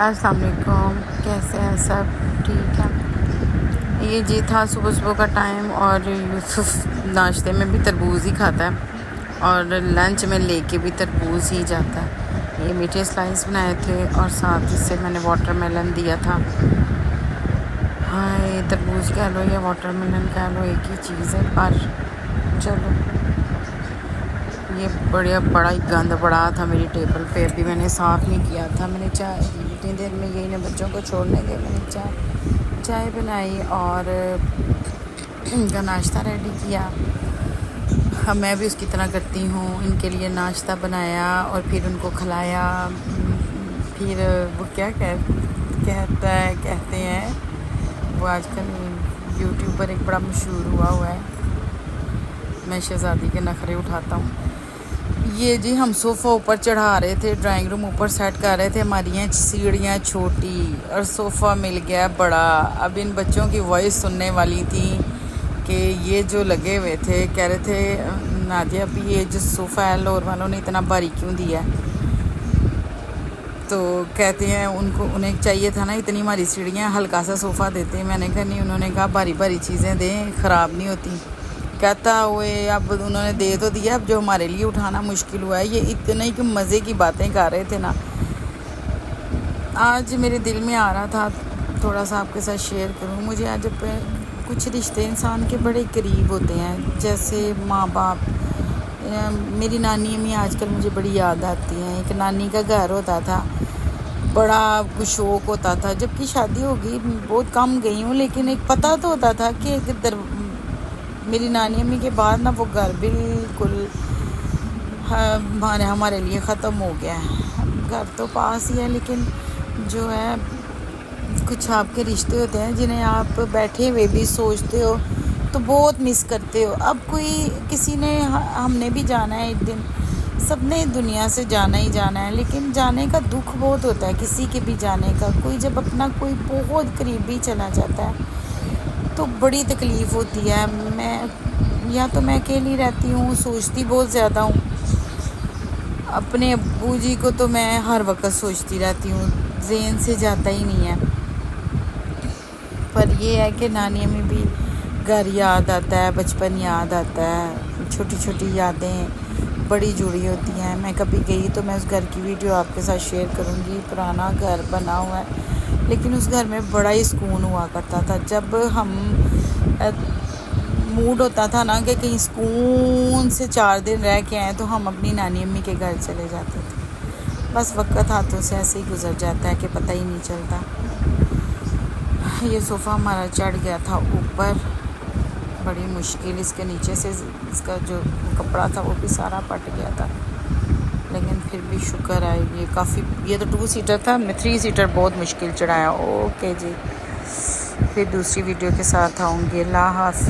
السلام علیکم، کیسے ہیں سب؟ ٹھیک ہے؟ یہ جی تھا صبح صبح کا ٹائم، اور یوسف ناشتے میں بھی تربوز ہی کھاتا ہے اور لنچ میں لے کے بھی تربوز ہی جاتا ہے۔ یہ میٹھے سلائس بنائے تھے اور ساتھ اس سے میں نے واٹر میلن دیا تھا۔ ہاں، یہ تربوز کہہ لو یا واٹر میلن کہہ لو، ایک ہی چیز ہے، پر چلو۔ یہ بڑا ہی گند پڑا تھا میری ٹیبل پہ، ابھی میں نے صاف نہیں کیا تھا۔ میں نے چائے اتنی دیر میں یہی بچوں کو چھوڑنے گئے، میں نے چائے بنائی اور ان کا ناشتہ ریڈی کیا۔ اب میں بھی اس کی طرح کرتی ہوں، ان کے لیے ناشتہ بنایا اور پھر ان کو کھلایا۔ پھر وہ کیا کہتے ہیں وہ آج کل یوٹیوب پر ایک بڑا مشہور ہوا ہے، میں شہزادی کے نخرے اٹھاتا ہوں۔ یہ جی ہم صوفہ اوپر چڑھا رہے تھے، ڈرائنگ روم اوپر سیٹ کر رہے تھے، ہماری ہیں سیڑھیاں چھوٹی اور صوفہ مل گیا بڑا۔ اب ان بچوں کی وائس سننے والی تھی کہ یہ جو لگے ہوئے تھے کہہ رہے تھے نادیہ ابھی یہ جو صوفہ ہے لاہور والوں نے اتنا بھاری کیوں دیا ہے؟ تو کہتے ہیں انہیں چاہیے تھا نا اتنی ہماری سیڑھیاں، ہلکا سا صوفہ دیتے۔ میں نے کہا نہیں، انہوں نے کہا بھاری چیزیں دیں، خراب نہیں ہوتی۔ کہتا ہوئے اب انہوں نے دے تو دیا، اب جو ہمارے لیے اٹھانا مشکل ہوا ہے۔ یہ اتنے کہ مزے کی باتیں کر رہے تھے نا۔ آج میرے دل میں آ رہا تھا تھوڑا سا آپ کے ساتھ شیئر کروں۔ مجھے آج کچھ رشتے انسان کے بڑے قریب ہوتے ہیں، جیسے ماں باپ۔ میری نانی امی آج کل مجھے بڑی یاد آتی ہیں۔ ایک نانی کا گھر ہوتا تھا، بڑا کچھ شوق ہوتا تھا۔ جب کی شادی ہو گئی بہت کم گئی ہوں، لیکن ایک پتہ تو ہوتا تھا کہ میری نانی امی کے بعد نا وہ گھر بالکل ہمارے لیے ختم ہو گیا ہے۔ گھر تو پاس ہی ہے، لیکن جو ہے کچھ آپ کے رشتے ہوتے ہیں جنہیں آپ بیٹھے ہوئے بھی سوچتے ہو تو بہت مس کرتے ہو۔ اب کسی نے، ہم نے بھی جانا ہے ایک دن، سب نے دنیا سے جانا ہی جانا ہے، لیکن جانے کا دکھ بہت ہوتا ہے کسی کے بھی جانے کا۔ کوئی جب اپنا کوئی بہت قریبی چلا جاتا ہے تو بڑی تکلیف ہوتی ہے۔ میں اکیلی رہتی ہوں، سوچتی بہت زیادہ ہوں۔ اپنے ابو جی کو تو میں ہر وقت سوچتی رہتی ہوں، ذہن سے جاتا ہی نہیں ہے۔ پر یہ ہے کہ نانی امی بھی گھر یاد آتا ہے، بچپن یاد آتا ہے، چھوٹی چھوٹی یادیں بڑی جڑی ہوتی ہیں۔ میں کبھی گئی تو میں اس گھر کی ویڈیو آپ کے ساتھ شیئر کروں گی۔ پرانا گھر بنا ہوا ہے، لیکن اس گھر میں بڑا ہی سکون ہوا کرتا تھا۔ جب ہم موڈ ہوتا تھا نا کہ کہیں سکون سے 4 دن رہ کے آئیں، تو ہم اپنی نانی امی کے گھر چلے جاتے تھے۔ بس وقت ہاتھوں سے ایسے ہی گزر جاتا ہے کہ پتہ ہی نہیں چلتا۔ یہ صوفہ ہمارا چڑھ گیا تھا اوپر بڑی مشکل، اس کے نیچے سے اس کا جو کپڑا تھا وہ بھی سارا پٹ گیا تھا، لیکن پھر بھی شکر ہے یہ تو 2 سیٹر تھا، ہم نے 3 سیٹر بہت مشکل چڑھایا۔ اوکے جی، پھر دوسری ویڈیو کے ساتھ آؤں گی۔ اللہ حافظ۔